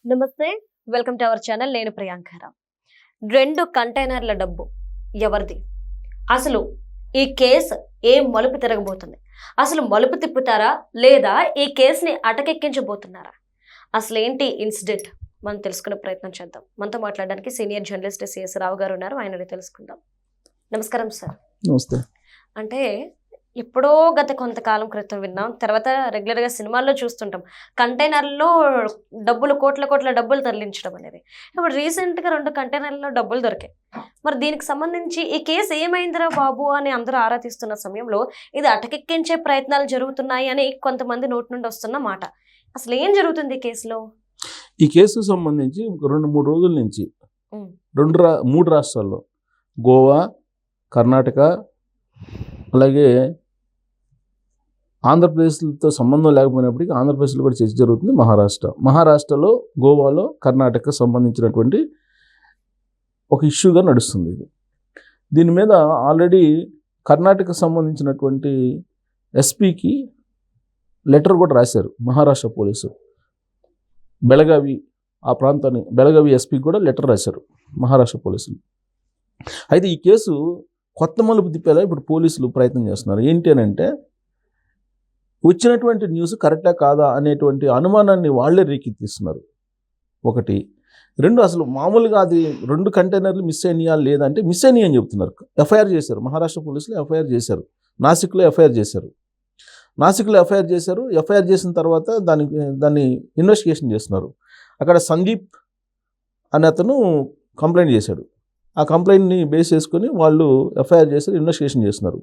నమస్తే, welcome to our channel. నేను ప్రియాంకర. 2 కంటైనర్ల డబ్బు ఎవరిది? అసలు ఈ కేసు ఏ మలుపు తిరగబోతుంది? అసలు మలుపు తిప్పుతారా లేదా ఈ కేసుని అటకెక్కించబోతున్నారా? అసలు ఏంటి ఇన్సిడెంట్ మనం తెలుసుకునే ప్రయత్నం చేద్దాం. మనతో మాట్లాడడానికి సీనియర్ జర్నలిస్ట్ సిఎస్ రావు గారు ఉన్నారు. ఆయనని తెలుసుకుందాం. నమస్కారం సార్. నమస్తే. అంటే ఎప్పుడో గత కొంతకాలం క్రితం విన్నాం, తర్వాత రెగ్యులర్గా సినిమాల్లో చూస్తుంటాం, కంటైనర్లో డబ్బులు కోట్ల డబ్బులు తరలించడం అనేది. ఇప్పుడు రీసెంట్గా 2 కంటైనర్లలో డబ్బులు దొరికాయి. మరి దీనికి సంబంధించి ఈ కేసు ఏమైందిరా బాబు అని అందరూ ఆరా తీస్తున్న సమయంలో ఇది అటకెక్కించే ప్రయత్నాలు జరుగుతున్నాయి అని కొంతమంది నోటి నుండి వస్తున్న మాట. అసలు ఏం జరుగుతుంది ఈ కేసులో? ఈ కేసుకు సంబంధించి 2-3 రోజుల నుంచి 3 రాష్ట్రాల్లో, గోవా, కర్ణాటక, అలాగే ఆంధ్రప్రదేశ్తో సంబంధం లేకపోయినప్పటికీ ఆంధ్రప్రదేశ్లో కూడా చర్చ జరుగుతుంది. మహారాష్ట్రలో, గోవాలో, కర్ణాటకకు సంబంధించినటువంటి ఒక ఇష్యూగా నడుస్తుంది ఇది. దీని మీద ఆల్రెడీ కర్ణాటకకు సంబంధించినటువంటి ఎస్పీకి లెటర్ కూడా రాశారు మహారాష్ట్ర పోలీసు. బెళగావి, ఆ ప్రాంతాన్ని బెళగావి ఎస్పీకి కూడా లెటర్ రాశారు మహారాష్ట్ర పోలీసులు. అయితే ఈ కేసు కొత్త మలుపు తిప్పేలా ఇప్పుడు పోలీసులు ప్రయత్నం చేస్తున్నారు. ఏంటి అని అంటే, వచ్చినటువంటి న్యూస్ కరెక్టా కాదా అనేటువంటి అనుమానాన్ని వాళ్ళే రేకెత్తిస్తున్నారు. 1. 2, అసలు మామూలుగా అది 2 కంటైనర్లు మిస్ అయినాయా లేదంటే మిస్ అయినాయి అని చెప్తున్నారు. ఎఫ్ఐఆర్ చేశారు, మహారాష్ట్ర పోలీసులు ఎఫ్ఐఆర్ చేశారు. నాసిక్లో ఎఫ్ఐఆర్ చేశారు. ఎఫ్ఐఆర్ చేసిన తర్వాత దాన్ని ఇన్వెస్టిగేషన్ చేస్తున్నారు. అక్కడ సందీప్ అనే అతను కంప్లైంట్ చేశాడు. ఆ కంప్లైంట్ని బేస్ చేసుకొని వాళ్ళు ఎఫ్ఐఆర్ చేశారు, ఇన్వెస్టిగేషన్ చేస్తున్నారు.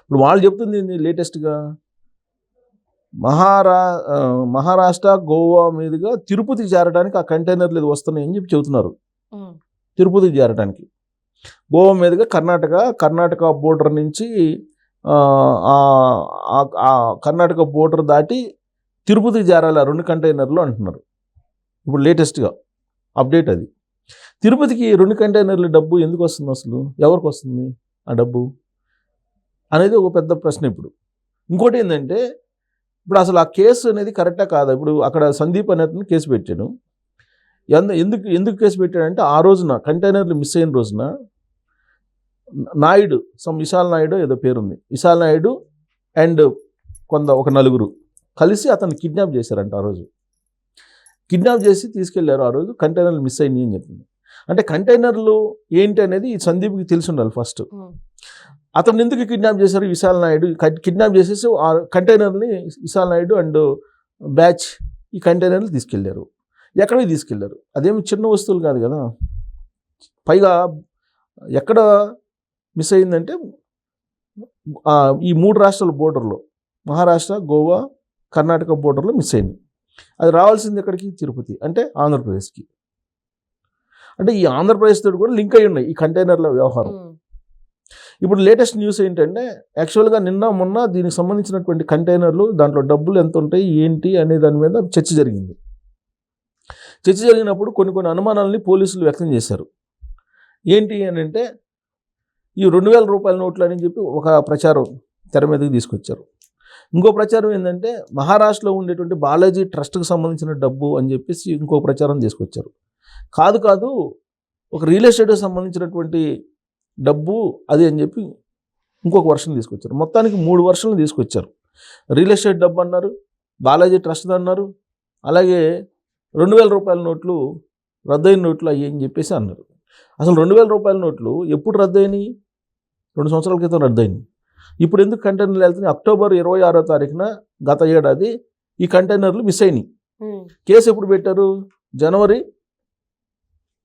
ఇప్పుడు వాళ్ళు చెప్తుంది ఏంటి లేటెస్ట్గా, మహారాష్ట్ర, గోవా మీదుగా తిరుపతికి చేరడానికి ఆ కంటైనర్లు ఇది వస్తున్నాయి అని చెప్పి చెబుతున్నారు. తిరుపతికి చేరడానికి గోవా మీదుగా కర్ణాటక బోర్డర్ నుంచి కర్ణాటక బోర్డర్ దాటి తిరుపతికి చేరాలి ఆ 2 కంటైనర్లు అంటున్నారు. ఇప్పుడు లేటెస్ట్గా అప్డేట్ అది. తిరుపతికి 2 కంటైనర్ల డబ్బు ఎందుకు వస్తుంది, అసలు ఎవరికి వస్తుంది ఆ డబ్బు అనేది ఒక పెద్ద ప్రశ్న. ఇప్పుడు ఇంకోటి ఏంటంటే, ఇప్పుడు అసలు ఆ కేసు అనేది కరెక్టా కాదా? ఇప్పుడు అక్కడ సందీప్ అనేది కేసు పెట్టాను. ఎందుకు కేసు పెట్టాడంటే, ఆ రోజున కంటైనర్లు మిస్ అయిన రోజున నాయుడు, విశాల్ నాయుడు ఏదో పేరుంది, విశాల్ నాయుడు అండ్ ఒక 4 కలిసి అతన్ని కిడ్నాప్ చేశారంట. ఆ రోజు కిడ్నాప్ చేసి తీసుకెళ్లారు. ఆ రోజు కంటైనర్లు మిస్ అయినాయి అని చెప్పింది. అంటే కంటైనర్లు ఏంటి అనేది ఈ సందీప్కి తెలిసి ఉండాలి ఫస్ట్. అతను ఎందుకు కిడ్నాప్ చేశారు? విశాల్ నాయుడు కిడ్నాప్ చేసేసి ఆ కంటైనర్ని విశాల్ నాయుడు అండ్ బ్యాచ్ ఈ కంటైనర్లు తీసుకెళ్లారు. ఎక్కడికి తీసుకెళ్లారు? అదేమి చిన్న వస్తువులు కాదు కదా. పైగా ఎక్కడ మిస్ అయిందంటే, ఈ 3 రాష్ట్రాల బోర్డర్లో, మహారాష్ట్ర, గోవా, కర్ణాటక బోర్డర్లో మిస్ అయింది. అది రావాల్సింది ఎక్కడికి? తిరుపతి, అంటే ఆంధ్రప్రదేశ్కి. అంటే ఈ ఆంధ్రప్రదేశ్ తోటి కూడా లింక్ అయి ఉన్నాయి ఈ కంటైనర్ల వ్యవహారం. ఇప్పుడు లేటెస్ట్ న్యూస్ ఏంటంటే, యాక్చువల్గా నిన్న మొన్న దీనికి సంబంధించినటువంటి కంటైనర్లు, దాంట్లో డబ్బులు ఎంత ఉంటాయి ఏంటి అనే దాని మీద చర్చ జరిగింది. చర్చ జరిగినప్పుడు కొన్ని అనుమానాలని పోలీసులు వ్యక్తం చేశారు. ఏంటి అని అంటే, ఈ 2000 రూపాయల నోట్లు అని చెప్పి ఒక ప్రచారం తెర మీదకి తీసుకొచ్చారు. ఇంకో ప్రచారం ఏంటంటే, మహారాష్ట్రలో ఉండేటువంటి బాలాజీ ట్రస్ట్కి సంబంధించిన డబ్బు అని చెప్పేసి ఇంకో ప్రచారం తీసుకొచ్చారు. కాదు ఒక రియల్ ఎస్టేట్కి సంబంధించినటువంటి డబ్బు అది అని చెప్పి ఇంకొక వర్షన్ తీసుకొచ్చారు. మొత్తానికి 3 వర్షన్లు తీసుకొచ్చారు. రియల్ ఎస్టేట్ డబ్బు అన్నారు, బాలాజీ ట్రస్ట్ అన్నారు, అలాగే 2000 రూపాయల నోట్లు రద్దయిన నోట్లు అయ్యి అని చెప్పేసి అన్నారు. అసలు 2000 రూపాయల నోట్లు ఎప్పుడు రద్దయినాయి? 2 సంవత్సరాల క్రితం రద్దయినాయి. ఇప్పుడు ఎందుకు కంటైనర్లు వెళ్తున్నాయి? అక్టోబర్ 26వ తారీఖున గత ఏడాది ఈ కంటైనర్లు మిస్ అయినాయి. కేసు ఎప్పుడు పెట్టారు? జనవరి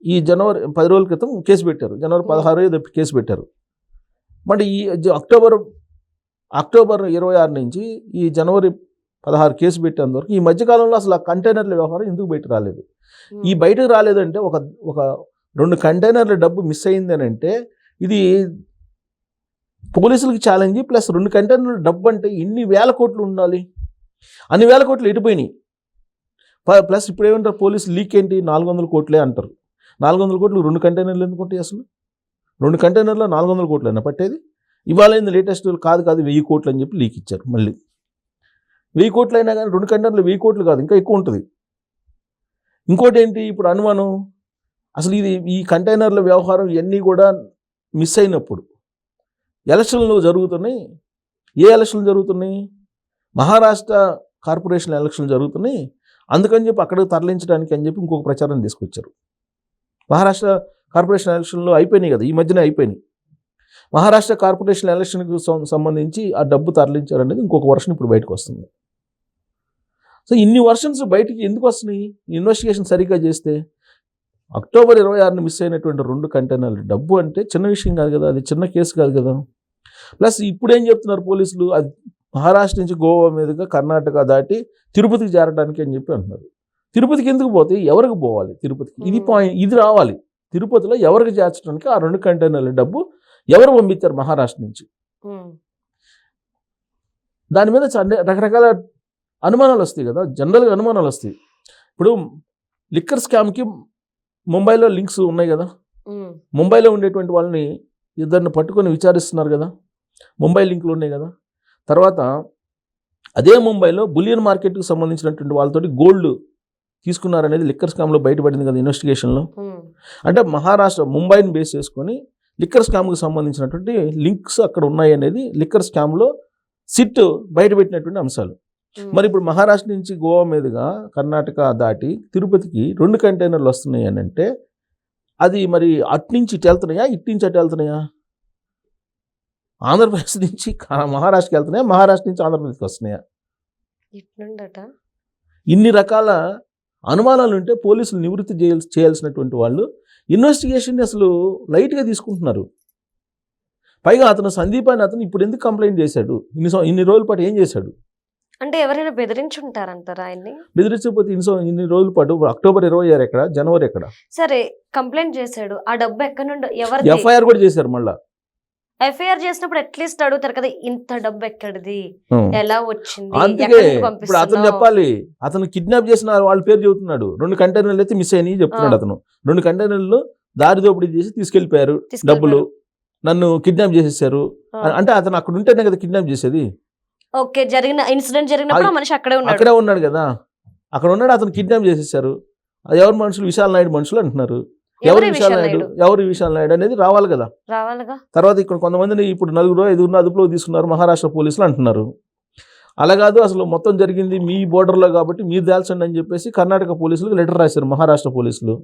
10 రోజుల క్రితం కేసు పెట్టారు. జనవరి 16 కేసు పెట్టారు. మరి ఈ అక్టోబర్ 26 నుంచి ఈ జనవరి 16 కేసు పెట్టేందువరకు ఈ మధ్యకాలంలో అసలు ఆ కంటైనర్ల వ్యవహారం ఎందుకు బయటకు రాలేదు? ఈ బయటకు రాలేదంటే, ఒక 2 కంటైనర్ల డబ్బు మిస్ అయింది అని అంటే, ఇది పోలీసులకి ఛాలెంజ్. ప్లస్ 2 కంటైనర్ల డబ్బు అంటే ఎన్ని వేల కోట్లు ఉండాలి? అన్ని వేల కోట్లు ఎటుపోయినాయి. ప్లస్ ఇప్పుడు ఏమంటారు పోలీసు లీక్ ఏంటి? 400 కోట్లే అంటారు. 400 కోట్లు 2 కంటైనర్లు ఎందుకు ఉంటాయి? అసలు 2 కంటైనర్లో 400 కోట్లు అయినా పట్టేది? ఇవాళ అయింది లేటెస్ట్ కాదు 1000 కోట్లు అని చెప్పి లీక్ ఇచ్చారు. మళ్ళీ 1000 కోట్లు అయినా కానీ 2 కంటైనర్లు 1000 కోట్లు కాదు, ఇంకా ఎక్కువ ఉంటుంది. ఇంకోటి ఏంటి ఇప్పుడు అనుమానం, అసలు ఇది ఈ కంటైనర్ల వ్యవహారం ఇవన్నీ కూడా మిస్ అయినప్పుడు ఎలక్షన్లు జరుగుతున్నాయి. ఏ ఎలక్షన్లు జరుగుతున్నాయి? మహారాష్ట్ర కార్పొరేషన్ ఎలక్షన్లు జరుగుతున్నాయి. అందుకని చెప్పి అక్కడికి తరలించడానికి అని చెప్పి ఇంకొక ప్రచారం తీసుకొచ్చారు. మహారాష్ట్ర కార్పొరేషన్ ఎలక్షన్లు అయిపోయినాయి కదా, ఈ మధ్యనే అయిపోయినాయి. మహారాష్ట్ర కార్పొరేషన్ ఎలక్షన్కి సంబంధించి ఆ డబ్బు తరలించారనేది ఇంకొక వర్షన్ ఇప్పుడు బయటకు వస్తుంది. సో ఇన్ని వర్షన్స్ బయటికి ఎందుకు వస్తున్నాయి? ఇన్వెస్టిగేషన్ సరిగ్గా చేస్తే అక్టోబర్ 26ని మిస్ అయినటువంటి 2 కంటైనర్లు డబ్బు అంటే చిన్న విషయం కాదు కదా, అది చిన్న కేసు కాదు కదా. ప్లస్ ఇప్పుడు ఏం చెప్తున్నారు పోలీసులు, అది మహారాష్ట్ర నుంచి గోవా మీదుగా కర్ణాటక దాటి తిరుపతికి చేరడానికి అని చెప్పి అంటున్నారు. తిరుపతికి ఎందుకు పోతే ఎవరికి పోవాలి? తిరుపతికి ఇది పాయింట్, ఇది రావాలి. తిరుపతిలో ఎవరికి చేర్చడానికి ఆ 2 కంటైనర్ల డబ్బు ఎవరు పంపించారు మహారాష్ట్ర నుంచి? దాని మీద రకరకాల అనుమానాలు వస్తాయి కదా, జనరల్గా అనుమానాలు వస్తాయి. ఇప్పుడు లిక్కర్ స్కామ్కి ముంబైలో లింక్స్ ఉన్నాయి కదా, ముంబైలో ఉండేటువంటి వాళ్ళని ఇద్దరిని పట్టుకొని విచారిస్తున్నారు కదా, ముంబై లింకులు ఉన్నాయి కదా. తర్వాత అదే ముంబైలో బులియన్ మార్కెట్కి సంబంధించినటువంటి వాళ్ళతోటి గోల్డ్ తీసుకున్నారనేది లిక్కర్ స్కామ్లో బయటపడింది కదా ఇన్వెస్టిగేషన్లో. అంటే మహారాష్ట్ర ముంబైని బేస్ చేసుకొని లిక్కర్ స్కామ్కి సంబంధించినటువంటి లింక్స్ అక్కడ ఉన్నాయి అనేది లిక్కర్ స్కామ్లో సిట్ బయటపెట్టినటువంటి అంశాలు. మరి ఇప్పుడు మహారాష్ట్ర నుంచి గోవా మీదుగా కర్ణాటక దాటి తిరుపతికి 2 కంటైనర్లు వస్తున్నాయి అని అంటే అది మరి అటు నుంచి ఇటు వెళ్తున్నాయా, ఇటు నుంచి అటు వెళ్తున్నాయా? ఆంధ్రప్రదేశ్ నుంచి మహారాష్ట్రకి వెళ్తున్నాయా, మహారాష్ట్ర నుంచి ఆంధ్రప్రదేశ్కి వస్తున్నాయా? ఇన్ని రకాల అనుమానాలు ఉంటే పోలీసులు నివృత్తి చేయాల్సినటువంటి వాళ్ళు ఇన్వెస్టిగేషన్ అసలు లైట్గా తీసుకుంటున్నారు. పైగా అతను సందీప్ అని అతను ఇప్పుడు ఎందుకు కంప్లైంట్ చేశాడు? ఇన్ని రోజుల పాటు ఏం చేశాడు? అంటే ఎవరైనా బెదిరించుంటారంటారా ఆయన్ని? బెదిరించకపోతే ఇన్ని రోజుల పాటు అక్టోబర్ 26 ఎక్కడ, జనవరి ఎక్కడ? సరే కంప్లైంట్ చేశాడు, ఆ డబ్బు ఎక్కడి నుండి ఎవరు? ఎఫ్ఐఆర్ కూడా చేశారు. మళ్ళీ ఎఫ్ఐఆర్ చేసినప్పుడు అట్లీస్ట్ అడుగుతారు కదా, ఇంత డబ్బు ఎక్కడిది, ఎలా వచ్చింది? అందుకే ఇప్పుడు అతను చెప్పాలి. అతను కిడ్నాప్ చేసిన వాళ్ళ పేరు చెబుతున్నాడు. 2 కంటైనర్లు అయితే మిస్ అయినాయి చెప్తున్నాడు అతను. 2 కంటైనర్లు దారి దోపిడీ చేసి తీసుకెళ్లిపోయారు డబ్బులు, నన్ను కిడ్నాప్ చేసేసారు అంటే అతను అక్కడ ఉంటేనే కదా కిడ్నాప్ చేసేది. ఓకే, జరిగిన ఇన్సిడెంట్ జరిగినప్పుడు మనిషి అక్కడే ఉన్నాడు కదా, అక్కడ ఉన్నాడు. అతను కిడ్నాప్ చేసేసారు. ఎవరు మనుషులు? విశాల్ నాయుడు మనుషులు అంటున్నారు. ఎవరు విశాల్ నాయుడు అనేది రావాలి కదా. తర్వాత ఇక్కడ కొంతమందిని ఇప్పుడు 4-5 అదుపులో తీసుకున్నారు మహారాష్ట్ర పోలీసులు అంటున్నారు. అలా కాదు, అసలు మొత్తం జరిగింది మీ బోర్డర్లో కాబట్టి మీరు దాల్చండి అని చెప్పేసి కర్ణాటక పోలీసులకు లెటర్ రాశారు మహారాష్ట్ర పోలీసులు.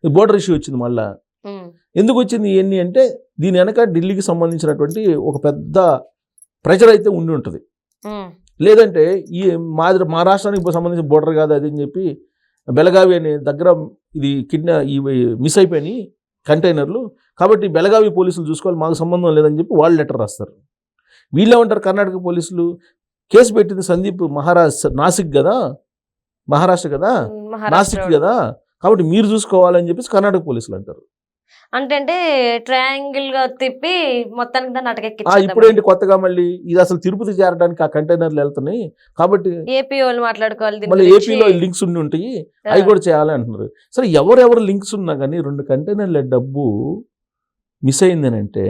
ఈ బోర్డర్ ఇష్యూ వచ్చింది. మళ్ళా ఎందుకు వచ్చింది ఇవన్నీ అంటే దీని వెనక ఢిల్లీకి సంబంధించినటువంటి ఒక పెద్ద ప్రెషర్ అయితే ఉండి ఉంటుంది. లేదంటే ఈ మా రాష్ట్రానికి సంబంధించిన బోర్డర్ కాదు అది అని చెప్పి బెళగావి అనే దగ్గర ఇది మిస్ అయిపోయినాయి కంటైనర్లు, కాబట్టి బెళగావి పోలీసులు చూసుకోవాలి, మాకు సంబంధం లేదని చెప్పి వాళ్ళు లెటర్ రాస్తారు. వీళ్ళేమంటారు? కర్ణాటక పోలీసులు కేసు పెట్టింది సందీప్ నాసిక్ కదా, మహారాష్ట్ర కదా, నాసిక్ కదా, కాబట్టి మీరు చూసుకోవాలని చెప్పేసి కర్ణాటక పోలీసులు అంటారు. అంటే ట్రయాంగిల్ గా తిప్పి మొత్తానికి దాన్ని అటకెక్కి. ఇప్పుడు ఏంటి కొత్తగా మళ్ళీ ఇది అసలు తిరుపతి చేరడానికి ఆ కంటైనర్లు వెళ్తున్నాయి కాబట్టి ఏపీ వాళ్ళు మాట్లాడుకోవాలి, మళ్ళీ ఏపీలో లింక్స్ ఉండి ఉంటాయి, అవి కూడా చేయాలి అంటున్నారు. సరే ఎవరెవరు లింక్స్ ఉన్నా కానీ 2 కంటైనర్ల డబ్బు మిస్ అయిందని అంటే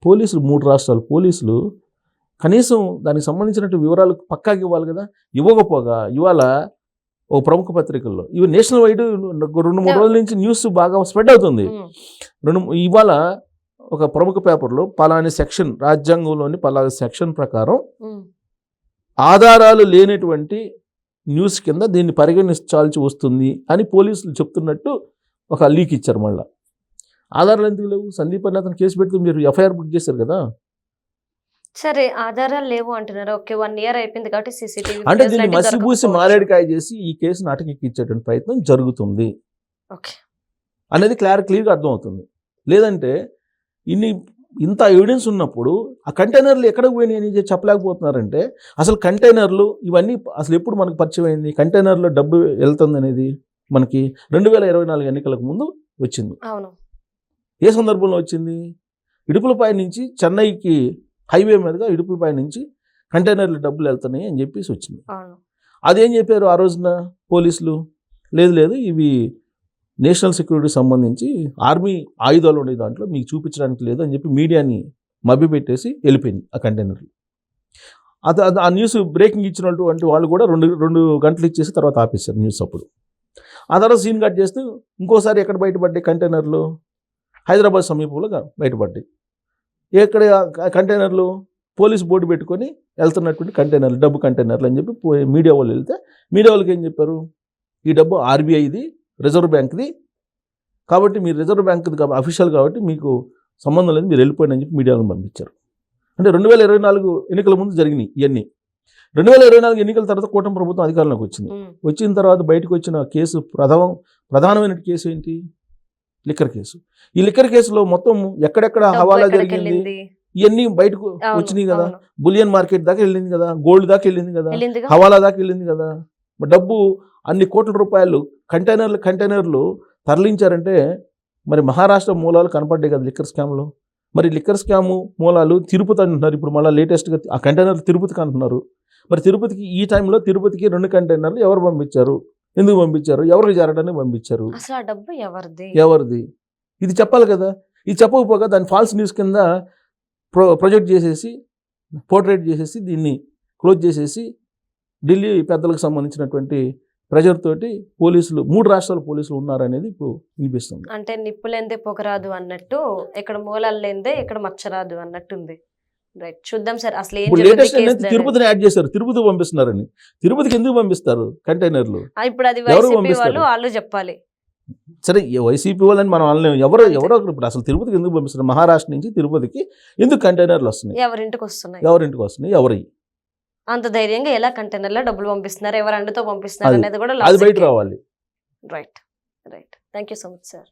పోలీసులు 3 రాష్ట్రాల పోలీసులు కనీసం దానికి సంబంధించినట్టు వివరాలు పక్కాగా ఇవ్వాలి కదా. ఇవ్వకపోగా ఇవాళ ఓ ప్రముఖ పత్రికల్లో ఇవి నేషనల్ వైడ్ 2-3 రోజుల నుంచి న్యూస్ బాగా స్ప్రెడ్ అవుతుంది. ఇవాళ ఒక ప్రముఖ పేపర్లో పలాని సెక్షన్, రాజ్యాంగంలోని పలాని సెక్షన్ ప్రకారం ఆధారాలు లేనటువంటి న్యూస్ కింద దీన్ని పరిగణించాల్సి వస్తుంది అని పోలీసులు చెప్తున్నట్టు ఒక లీక్ ఇచ్చారు. మళ్ళీ ఆధారాలు ఎందుకు లేవు? సందీప్ అని అతను కేసు పెడితే మీరు ఎఫ్ఐఆర్ బుక్ చేశారు కదా. సరే ఆధారాలు లేవు అంటున్నారు. ఓకే, 1 year అయిపోయింది కాబట్టి సీసీటీవీ అంటే దీన్ని మసిబూసి మారేడుకాయ చేసి ఈ కేసును అటకెక్కించేటువంటి ప్రయత్నం జరుగుతుంది అనేది క్లియర్గా అర్థమవుతుంది. లేదంటే ఇంత ఎవిడెన్స్ ఉన్నప్పుడు ఆ కంటైనర్లు ఎక్కడికి పోయినాయి అని చెప్పలేకపోతున్నారంటే అసలు కంటైనర్లు ఇవన్నీ అసలు ఎప్పుడు మనకు పరిచయం అయింది? కంటైనర్లో డబ్బు వెళ్తుంది అనేది మనకి 2024 ఎన్నికలకు ముందు వచ్చింది. ఏ సందర్భంలో వచ్చింది? ఇడుపులపై నుంచి చెన్నైకి హైవే మీదుగా ఇడుపులపై నుంచి కంటైనర్లు డబ్బులు వెళ్తున్నాయి అని చెప్పేసి వచ్చింది. అదేం చెప్పారు ఆ రోజున పోలీసులు? లేదు ఇవి నేషనల్ సెక్యూరిటీ సంబంధించి ఆర్మీ ఆయుధాలు ఉండే దాంట్లో మీకు చూపించడానికి లేదు అని చెప్పి మీడియాని మభ్యపెట్టేసి వెళ్ళిపోయింది ఆ కంటైనర్లు. ఆ న్యూస్ బ్రేకింగ్ ఇచ్చినటువంటి వాళ్ళు కూడా 2 గంటలు ఇచ్చేసి తర్వాత ఆపేశారు న్యూస్. అప్పుడు ఆ తర్వాత సీన్ కట్ చేస్తూ ఇంకోసారి ఎక్కడ బయటపడ్డాయి కంటైనర్లు, హైదరాబాద్ సమీపంలో బయటపడ్డాయి. ఎక్కడ కంటైనర్లు, పోలీస్ బోర్డు పెట్టుకొని వెళ్తున్నటువంటి కంటైనర్లు, డబ్బు కంటైనర్లు అని చెప్పి మీడియా వాళ్ళు వెళ్తే మీడియా వాళ్ళకి ఏం చెప్పారు, ఈ డబ్బు ఆర్బీఐది, రిజర్వ్ బ్యాంక్ది, కాబట్టి మీరు రిజర్వ్ బ్యాంక్ది అఫీషియల్ కాబట్టి మీకు సంబంధం లేదు, మీరు వెళ్ళిపోయిన అని చెప్పి మీడియాలను పంపించారు. అంటే 2024 ఎన్నికల ముందు జరిగినాయి ఇవన్నీ. 2024 ఎన్నికల తర్వాత కూటమి ప్రభుత్వం అధికారంలోకి వచ్చింది. వచ్చిన తర్వాత బయటకు వచ్చిన కేసు ప్రధానమైన కేసు ఏంటి, లిక్కర్ కేసు. ఈ లిక్కర్ కేసులో మొత్తం ఎక్కడెక్కడ హవాలా జరిగింది ఇవన్నీ బయటకు వచ్చినాయి కదా. బులియన్ మార్కెట్ దాకా వెళ్ళింది కదా, గోల్డ్ దాకా వెళ్ళింది కదా, హవాలా దాకా వెళ్ళింది కదా. డబ్బు అన్ని కోట్ల రూపాయలు కంటైనర్లు తరలించారంటే మరి మహారాష్ట్ర మూలాలు కనపడ్డాయి కదా లిక్కర్ స్కామ్లో. మరి లిక్కర్ స్కాము మూలాలు తిరుపతి అంటున్నారు, ఇప్పుడు మళ్ళీ లేటెస్ట్గా ఆ కంటైనర్లు తిరుపతికి అంటున్నారు. మరి తిరుపతికి ఈ టైంలో తిరుపతికి 2 కంటైనర్లు ఎవరు పంపించారు, ఎందుకు పంపించారు, ఎవరికి చేరడానికి పంపించారు, అసలు ఆ డబ్బు ఎవరిది, ఇది చెప్పాలి కదా. ఇది చెప్పకపోగా దాన్ని ఫాల్స్ న్యూస్ కింద ప్రొజెక్ట్ చేసేసి, పోర్ట్రేట్ చేసేసి, దీన్ని క్లోజ్ చేసేసి ఢిల్లీ పెద్దలకు సంబంధించినటువంటి ప్రెజర్ తోటి పోలీసులు, 3 రాష్ట్రాల పోలీసులు ఉన్నారనేది ఇప్పుడు వినిపిస్తుంది. అంటే నిప్పులేందే పొగరాదు అన్నట్టు, ఇక్కడ మూలాలు లేందే ఇక్కడ మచ్చరాదు అన్నట్టుంది. రైట్, చూద్దాం సార్ అసలు ఏం లేటెస్ట్ తిరుపతిని యాడ్ చేశారు, తిరుపతి పంపిస్తున్నారని. తిరుపతికి ఎందుకు పంపిస్తారు కంటైనర్లు? ఇప్పుడు అది వైసీపీ వాళ్ళు చెప్పాలి. సరే, వైసీపీ వాళ్ళని మనం అనలేము, ఎవరో ఇప్పుడు అసలు తిరుపతికి ఎందుకు పంపిస్తున్నారు? మహారాష్ట్ర నుంచి తిరుపతికి ఎందుకు కంటైనర్లు వస్తున్నాయి, ఎవరింటికి వస్తున్నాయి, ఎవరి అంత ధైర్యంగా ఎలా కంటైనర్లో డబ్బులు పంపిస్తున్నారు, ఎవరు అండుతో పంపిస్తున్నారు అనేది కూడా అది బయట రావాలి. Right. Thank you so much sir.